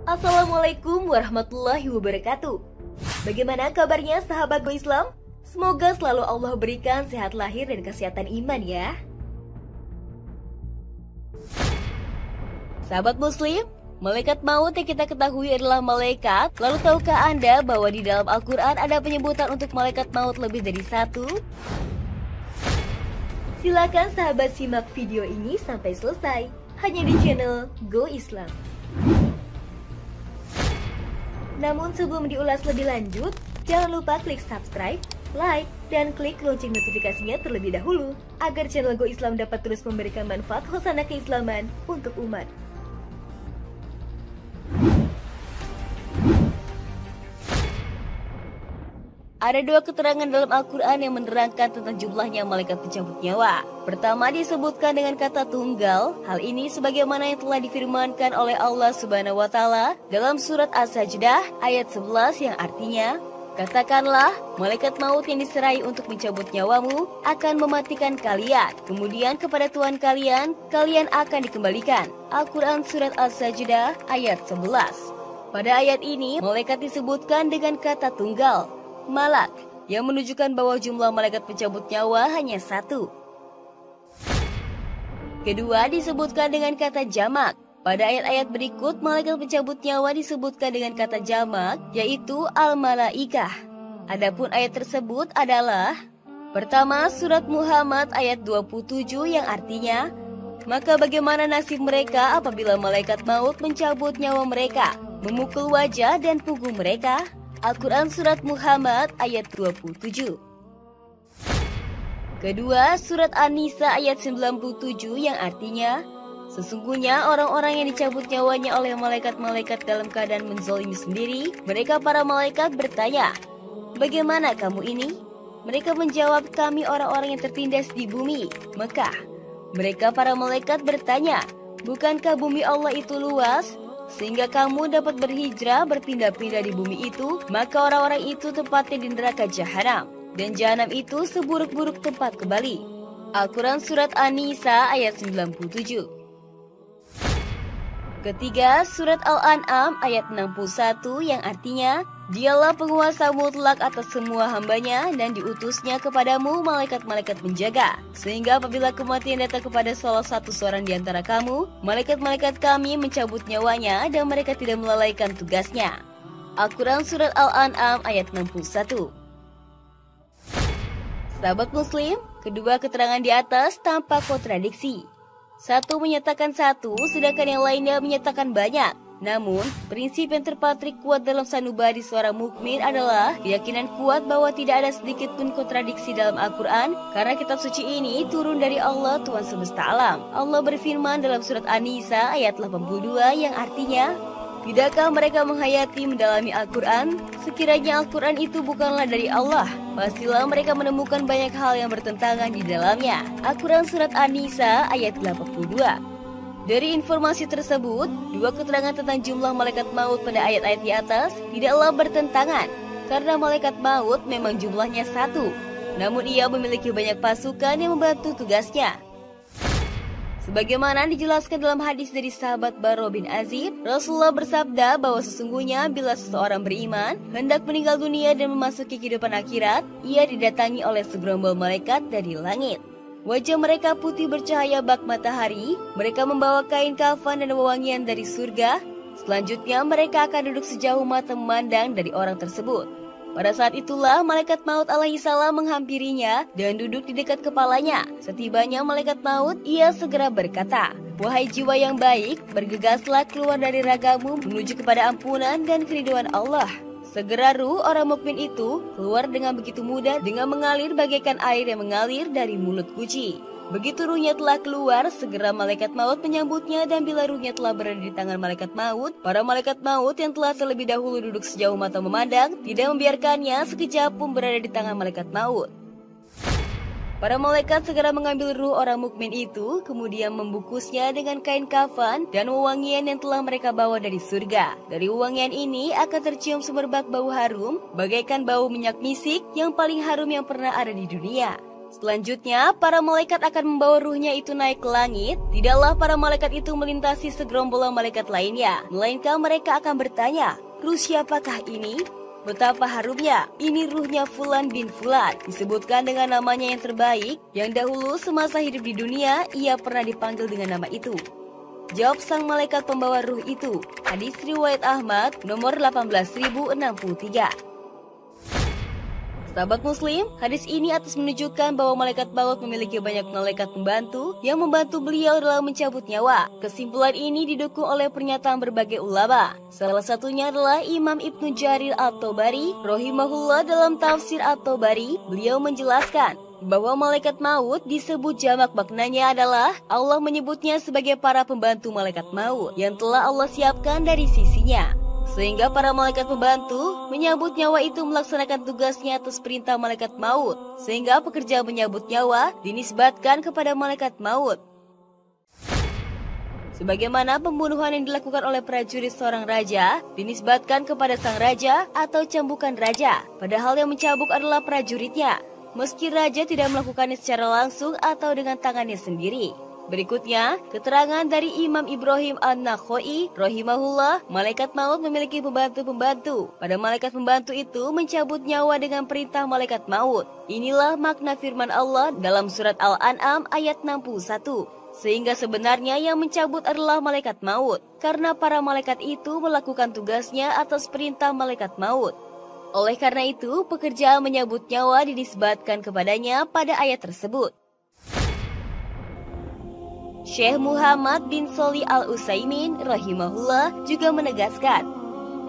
Assalamualaikum warahmatullahi wabarakatuh. Bagaimana kabarnya sahabat Go Islam? Semoga selalu Allah berikan sehat lahir dan kesehatan iman ya. Sahabat Muslim, malaikat maut yang kita ketahui adalah malaikat. Lalu tahukah Anda bahwa di dalam Al-Quran ada penyebutan untuk malaikat maut lebih dari satu? Silakan sahabat simak video ini sampai selesai, hanya di channel Go Islam. Namun sebelum diulas lebih lanjut, jangan lupa klik subscribe, like, dan klik lonceng notifikasinya terlebih dahulu, agar channel Go Islam dapat terus memberikan manfaat khasanah keislaman untuk umat. Ada dua keterangan dalam Al-Quran yang menerangkan tentang jumlahnya malaikat pencabut nyawa. Pertama disebutkan dengan kata tunggal. Hal ini sebagaimana yang telah difirmankan oleh Allah Subhanahu wa Ta'ala dalam surat As-Sajdah ayat 11 yang artinya, katakanlah, malaikat maut yang diserai untuk mencabut nyawamu akan mematikan kalian. Kemudian kepada Tuhan kalian akan dikembalikan. Al-Quran surat As-Sajdah ayat 11. Pada ayat ini, malaikat disebutkan dengan kata tunggal, malak, yang menunjukkan bahwa jumlah malaikat pencabut nyawa hanya satu. Kedua disebutkan dengan kata jamak. Pada ayat-ayat berikut, malaikat pencabut nyawa disebutkan dengan kata jamak, yaitu al-malaikah. Adapun ayat tersebut adalah pertama surat Muhammad ayat 27 yang artinya, maka bagaimana nasib mereka apabila malaikat maut mencabut nyawa mereka, memukul wajah dan punggung mereka? Al-Quran surat Muhammad ayat 27. Kedua, surat An-Nisa ayat 97 yang artinya, sesungguhnya orang-orang yang dicabut nyawanya oleh malaikat-malaikat dalam keadaan menzalimi sendiri, mereka para malaikat bertanya, bagaimana kamu ini? Mereka menjawab, kami orang-orang yang tertindas di bumi, Mekah. Mereka para malaikat bertanya, bukankah bumi Allah itu luas? Sehingga kamu dapat berhijrah berpindah-pindah di bumi itu, maka orang-orang itu tempatnya di neraka jahanam, dan jahanam itu seburuk-buruk tempat kembali. Al-Quran surat An-Nisa ayat 97. Ketiga, surat Al-An'am ayat 61 yang artinya, dialah penguasa mutlak atas semua hambanya dan diutusnya kepadamu malaikat-malaikat penjaga. Sehingga apabila kematian datang kepada salah satu seorang di antara kamu, malaikat-malaikat kami mencabut nyawanya dan mereka tidak melalaikan tugasnya. Al-Quran surat Al-An'am ayat 61. Sahabat Muslim, kedua keterangan di atas tanpa kontradiksi. Satu menyatakan satu, sedangkan yang lainnya menyatakan banyak. Namun, prinsip yang terpatrik kuat dalam sanubari seorang mukmin adalah keyakinan kuat bahwa tidak ada sedikit pun kontradiksi dalam Al-Quran, karena kitab suci ini turun dari Allah Tuhan semesta alam. Allah berfirman dalam surat An-Nisa ayat 82 yang artinya, tidakkah mereka menghayati mendalami Al-Quran? Sekiranya Al-Quran itu bukanlah dari Allah, pastilah mereka menemukan banyak hal yang bertentangan di dalamnya. Al-Quran surat An-Nisa ayat 82. Dari informasi tersebut, dua keterangan tentang jumlah malaikat maut pada ayat-ayat di atas tidaklah bertentangan, karena malaikat maut memang jumlahnya satu, namun ia memiliki banyak pasukan yang membantu tugasnya. Sebagaimana dijelaskan dalam hadis dari sahabat Barra bin Azib, Rasulullah bersabda bahwa sesungguhnya bila seseorang beriman hendak meninggal dunia dan memasuki kehidupan akhirat, ia didatangi oleh segerombol malaikat dari langit. Wajah mereka putih bercahaya bak matahari, mereka membawa kain kafan dan wewangian dari surga. Selanjutnya mereka akan duduk sejauh mata memandang dari orang tersebut. Pada saat itulah malaikat maut alaihissalam menghampirinya dan duduk di dekat kepalanya. Setibanya malaikat maut, ia segera berkata, wahai jiwa yang baik, bergegaslah keluar dari ragamu menuju kepada ampunan dan keridhaan Allah. Segera ruh orang mukmin itu keluar dengan begitu mudah dengan mengalir bagaikan air yang mengalir dari mulut kuci. Begitu ruhnya telah keluar, segera malaikat maut menyambutnya, dan bila ruhnya telah berada di tangan malaikat maut, para malaikat maut yang telah terlebih dahulu duduk sejauh mata memandang tidak membiarkannya sekejap pun berada di tangan malaikat maut. Para malaikat segera mengambil ruh orang mukmin itu, kemudian membungkusnya dengan kain kafan dan wewangian yang telah mereka bawa dari surga. Dari wewangian ini akan tercium semerbak bau harum, bagaikan bau minyak misik yang paling harum yang pernah ada di dunia. Selanjutnya, para malaikat akan membawa ruhnya itu naik ke langit. Tidaklah para malaikat itu melintasi segerombolan malaikat lainnya, melainkan mereka akan bertanya, "Ruh siapakah ini?" Betapa harumnya, ini ruhnya Fulan bin Fulan. Disebutkan dengan namanya yang terbaik, yang dahulu semasa hidup di dunia, ia pernah dipanggil dengan nama itu. Jawab sang malaikat pembawa ruh itu. Hadis riwayat Ahmad nomor 18063. Sahabat Muslim, hadis ini atas menunjukkan bahwa malaikat maut memiliki banyak malaikat pembantu yang membantu beliau dalam mencabut nyawa. Kesimpulan ini didukung oleh pernyataan berbagai ulama. Salah satunya adalah Imam Ibnu Jarir At-Tabari rahimahullah dalam tafsir At-Tabari. Beliau menjelaskan bahwa malaikat maut disebut jamak, maknanya adalah Allah menyebutnya sebagai para pembantu malaikat maut yang telah Allah siapkan dari sisinya. Sehingga para malaikat pembantu menyambut nyawa itu melaksanakan tugasnya atas perintah malaikat maut. Sehingga pekerjaan menyambut nyawa dinisbatkan kepada malaikat maut. Sebagaimana pembunuhan yang dilakukan oleh prajurit seorang raja dinisbatkan kepada sang raja atau cambukan raja, padahal yang mencambuk adalah prajuritnya, meski raja tidak melakukannya secara langsung atau dengan tangannya sendiri. Berikutnya, keterangan dari Imam Ibrahim An-Nakhai rahimahullah, malaikat maut memiliki pembantu-pembantu. Pada malaikat pembantu itu mencabut nyawa dengan perintah malaikat maut. Inilah makna firman Allah dalam surat Al-An'am ayat 61. Sehingga sebenarnya yang mencabut adalah malaikat maut, karena para malaikat itu melakukan tugasnya atas perintah malaikat maut. Oleh karena itu, pekerjaan menyabut nyawa dinisbatkan kepadanya pada ayat tersebut. Syekh Muhammad bin Shalih Al-Utsaimin rahimahullah juga menegaskan,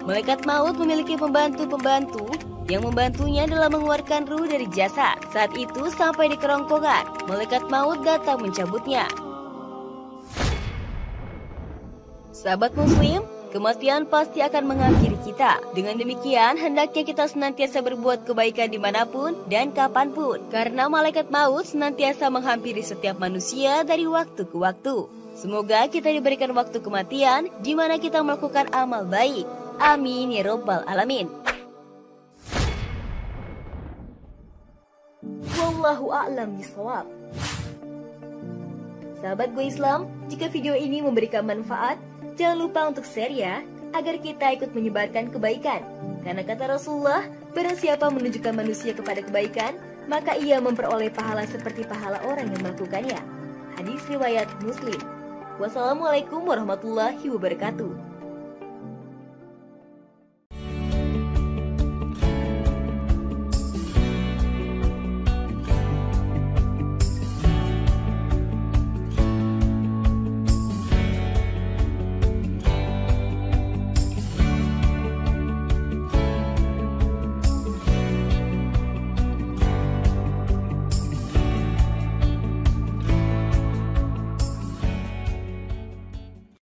malaikat maut memiliki pembantu-pembantu yang membantunya dalam mengeluarkan ruh dari jasad. Saat itu sampai di kerongkongan, malaikat maut datang mencabutnya. Sahabat Muslim, kematian pasti akan menghampiri kita. Dengan demikian, hendaknya kita senantiasa berbuat kebaikan dimanapun dan kapanpun. Karena malaikat maut senantiasa menghampiri setiap manusia dari waktu ke waktu. Semoga kita diberikan waktu kematian di mana kita melakukan amal baik. Amin ya Rabbal Alamin. Wallahu a'lam bishawab. Sahabat Go Islam, jika video ini memberikan manfaat, jangan lupa untuk share ya, agar kita ikut menyebarkan kebaikan. Karena kata Rasulullah, barang siapa menunjukkan manusia kepada kebaikan, maka ia memperoleh pahala seperti pahala orang yang melakukannya. Hadis riwayat Muslim. Wassalamualaikum warahmatullahi wabarakatuh.